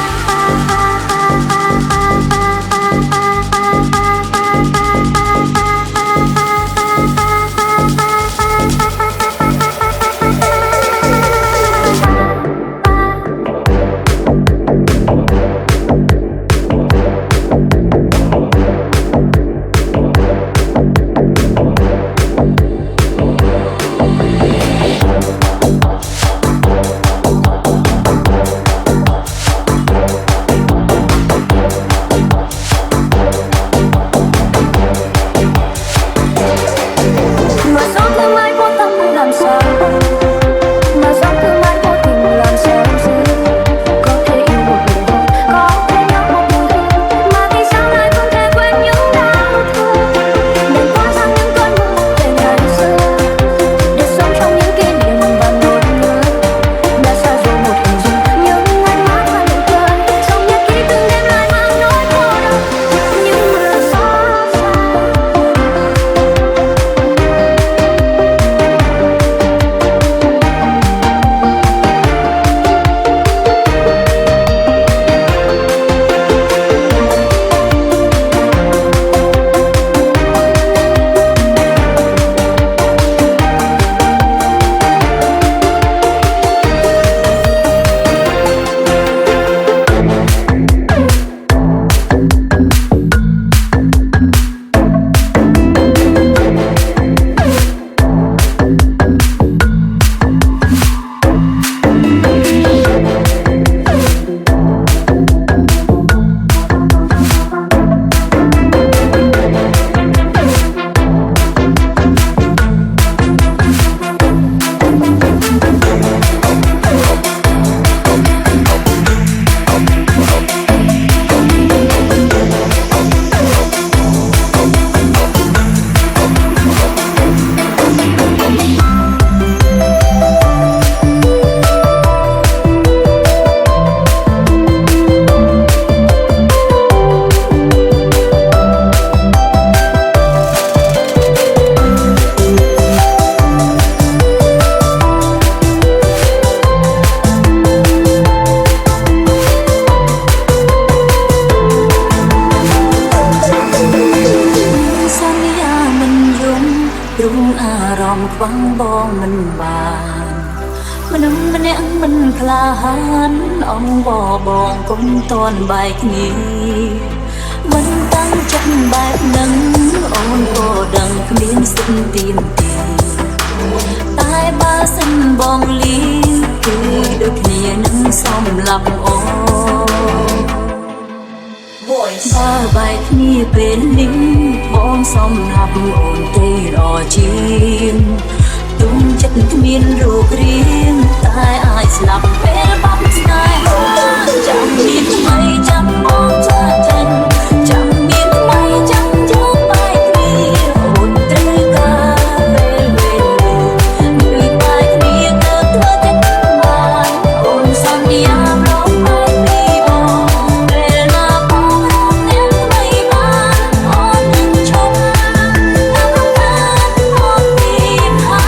หวังបងមិនបានមនុស្សម្នាក់មិនក្លាហានអងបងកុំតន់បែកគ្នាមិនតាំងចិត្តបែបនឹងអូនក៏ដឹងគ្មានសិទ្ធិទីនទីតែបើសិនបងលីគឺដូចគ្នានឹងសំឡាប់អូបើបែកគ្នាពេលនេះបងសំឡាប់អូនទេរជាងទុំចិត្តគ្មានរូបរាងតែអាចស្លាប់ពេលបាត់ស្នេហាចាំមានថ្មីចាំបងចាចិនចាំមានថ្មីចាំយើងបែកគ្នាអូនត្រូវការពេលវេលាដូចបែកគ្នាទៅធ្វើចិត្តបានអូនសន្យារកបែកពីបងពេលណាបងរកអ្នកថ្មីបានអូននឹងឈប់តាមរំខានអូនមានហើ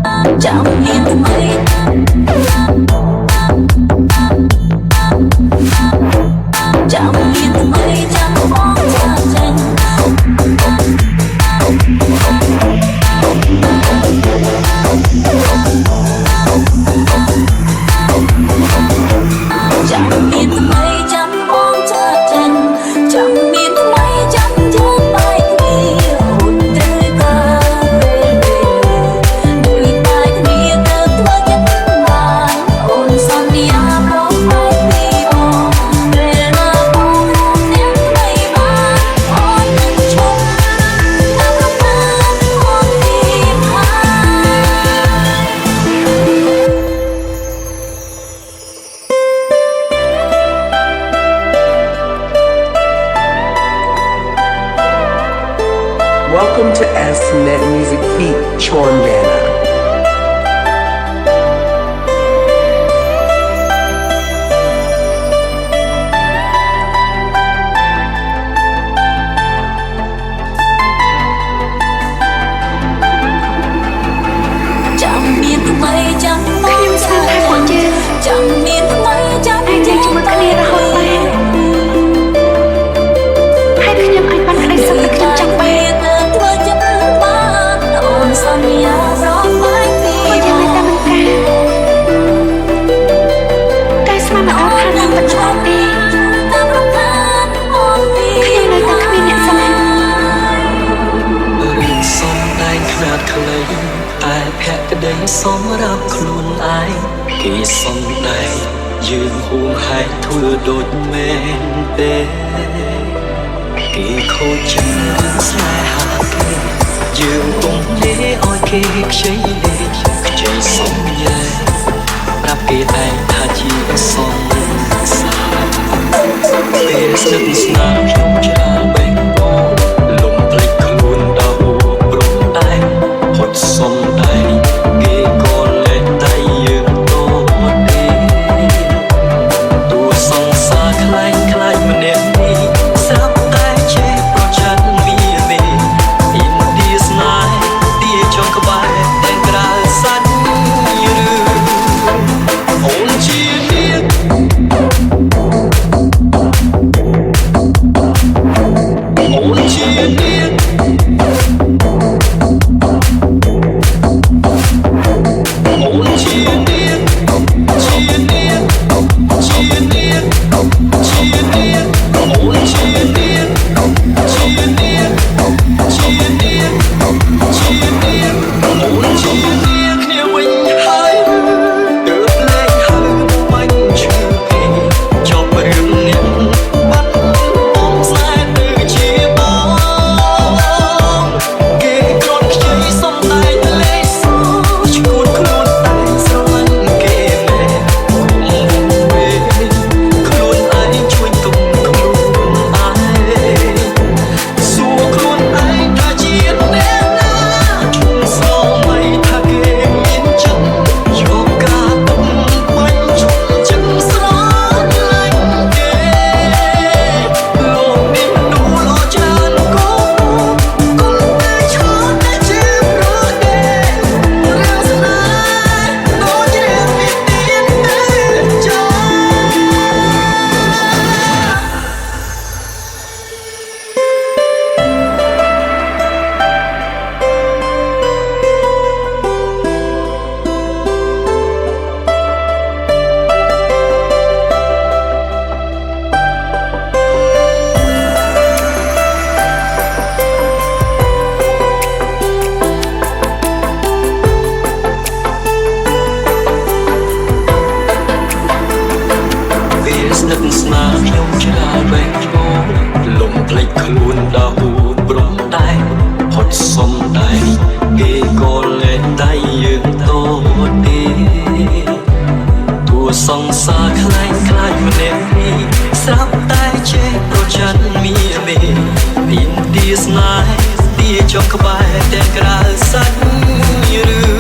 យចាំមានថ្មីចាំមានថ្មីចាំបងចាចិនចាំមានថ្មីចាំបងចាចិនចាំមានថ្មីចាំយើងបែកគ្នាអូនត្រូវការពេលវេលាដូចបែកគ្នាទៅធ្វើចិត្តបានអូនសន្យារកបែកពីបងពេលណាបងរកអ្នកថ្មីបានអូននឹងឈប់តាមរំខានអូនមានហើយ Welcome to SNet Music Feat Chorn Vanna. ចាំមានថ្មីចាំបងចាចាំមានថ្មីចាំយើងជាមួយគ្នារហូតដែរហើយខ្ញុំអាចបានក្តីសុខតែខ្ញុំចង់បានធ្វើចិត្តបានអូនសន្យារកបែកពីយ៉ាងណាតែមិនកាតែស្មានអូនថានឹងមិនឆ្លងទេតាមរំខានអូនខ្ញុំនៅតែគ្មានអ្នកស្រឡាញ់ រឿងសំដែងខ្នាតខ្លីតែភក្តីសម្រាប់ខ្លួនឯងគេសំដែងយើងហួងហែងធ្វើដូចមែនទេគេខូចចិត្តរឿងស្នេហាគេយើងទុំលេឲ្យគេខ្ចីលេខ្ចីសំយ៉ាប្រាប់គេឯងថាជាសំសាពេលស្នឹកស្នាមខ្ញុំច្រើនបេះដូងលំភ្លេចខ្លួនដល់ព្រមតែហត់សំដែងគេក៏លេចតែយើងទៅទេតួសង្សារខ្លាញ់ខ្លាញ់ម្នាក់នេះស្រាប់តែជាប្រឆាំងវាមេអ៊ីនឌីស្នេហ៍ទីចង់ក្បែរតែក្រៅសាច់រឿងអូនជានាង ក្បែរតែក្រៅសាច់ឬ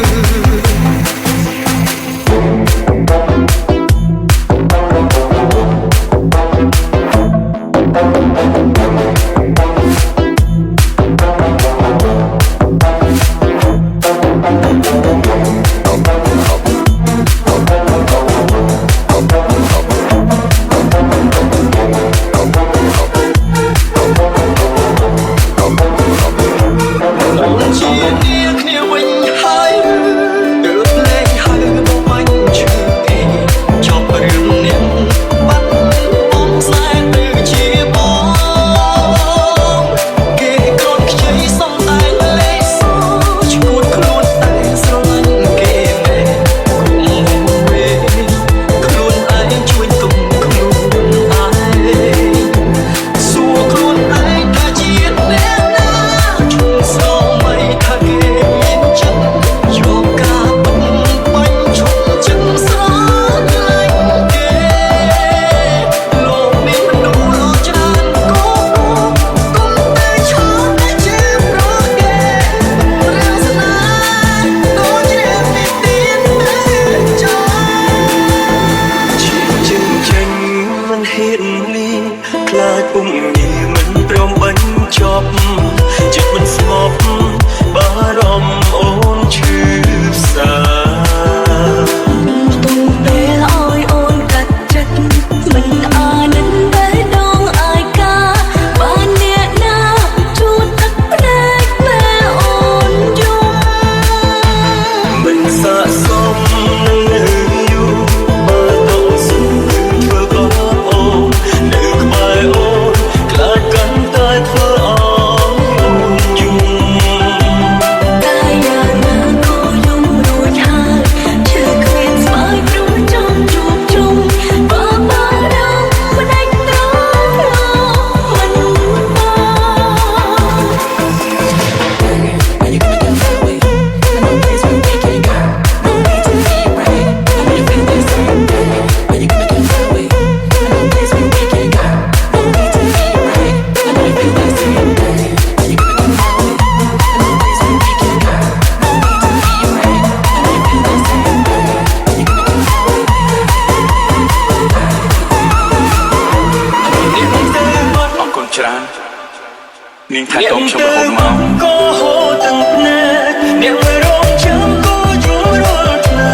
នាងថែទាំខ្ញុំរហូតមកក៏ហូរទាំងភ្នែកនាងមិនរងចាំក៏យល់រាល់ថ្ងៃ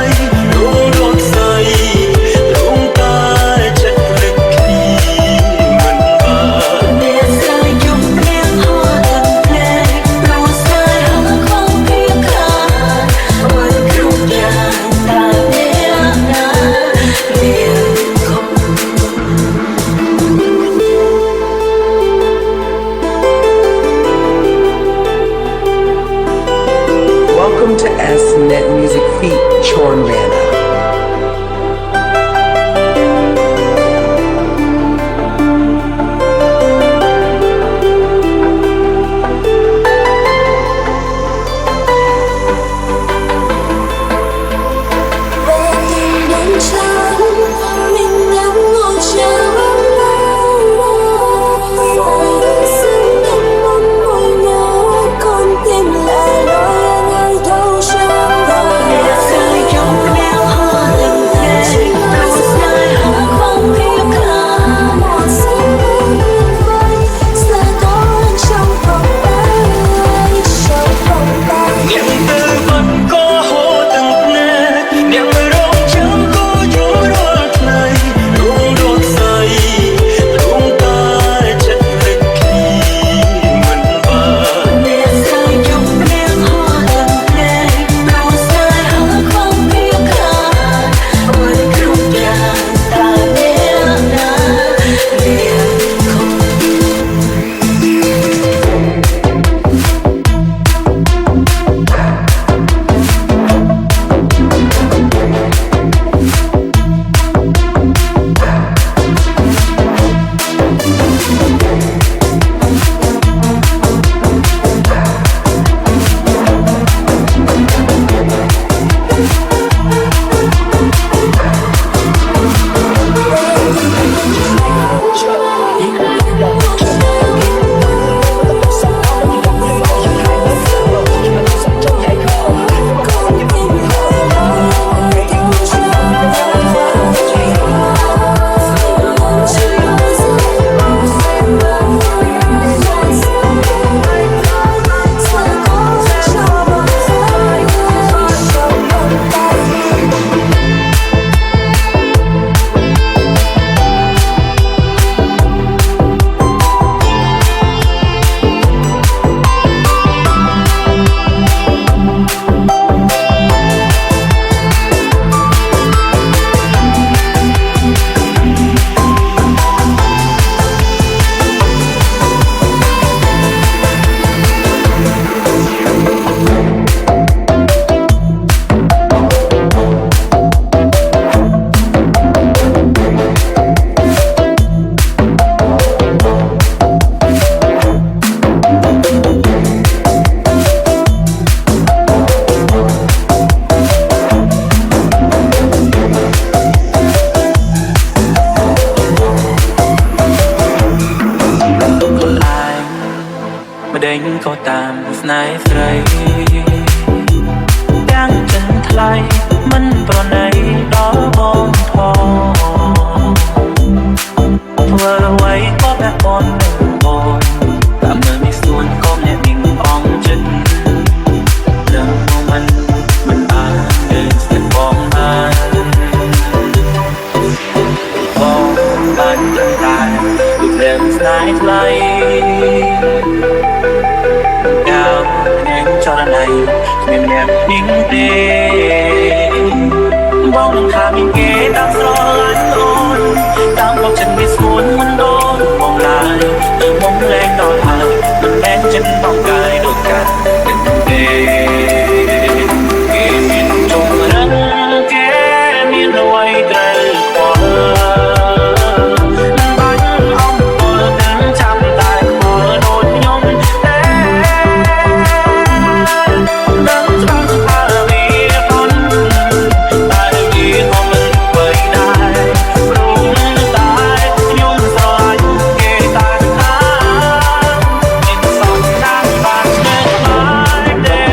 រងរត់ស្អីរងតែចិត្តลึกគ្នាមិនបានអ្នកស្រីយំនាងហូរទាំងភ្នែករស់ស្នេហ៍ខំពីខាមិនគ្រប់យ៉ាងតែអ្នកណានាងខំ ក៏តាមស្នេហ៍ស្រីទាំងចិនថ្លៃមិនប្រណីដល់បងផងធ្វើអ្វីក៏បែបបងបងតាមមើលមានស្នួនក៏អ្នកនាងអងចិត្តដឹងមិនអាចទៅស្ទើរបងបងបានដឹងតែពីព្រមស្នេហ៍ថ្លៃចរណៃគ្មានអ្នកនាងទេបងនឹងថាមានគេតាមស្រឡាញ់អូនតាមមកចិនមានស្មួនមិនដូនបងឡើយទៅមកលែងដល់ហើយមិនមែនចិនបងកាយដូចกันទេគេមានចង់រឹងគេមានអ្វីត្រូវខ្វល់បាញ់អំពលទាំងចាំតែខ្វល់ដូចខ្ញុំទេដឹងច្បាស់ថាវាប៉ុនតែវាក៏មិនបីដែរព្រោះតែខ្ញុំស្រឡាញ់គេតែថាមានសំណាងបាននៅក្បែរទេ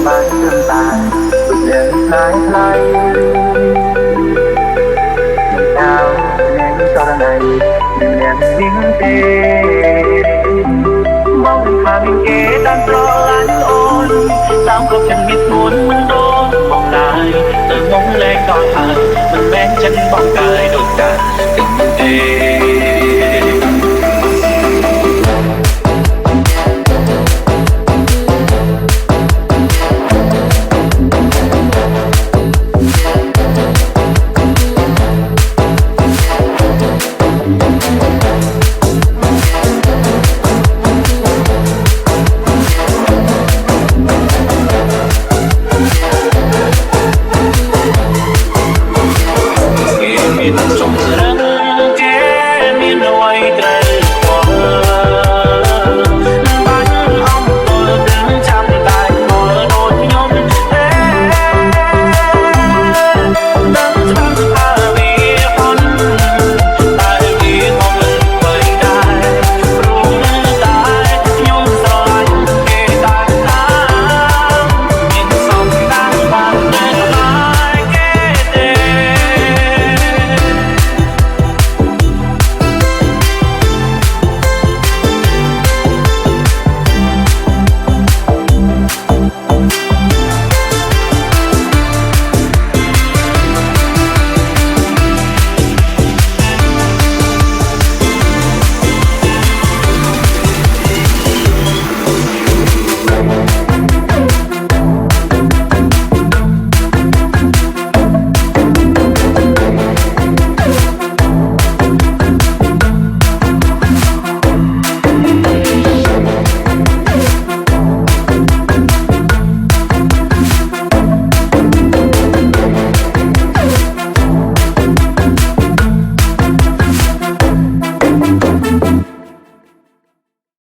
បានត្រឹមតែពីរឿងស្នេហ៍ថ្លៃដល់នាងចរណៃមានអ្នកនាងទេបងថាមានគេតាមស្រឡាញ់អូនតាមគ្រប់ចិនមានស្មួនមិនដូនបងឡើយទៅមកលែងដល់ហើយមិនមែនចិនបងកាយដូចกันទេ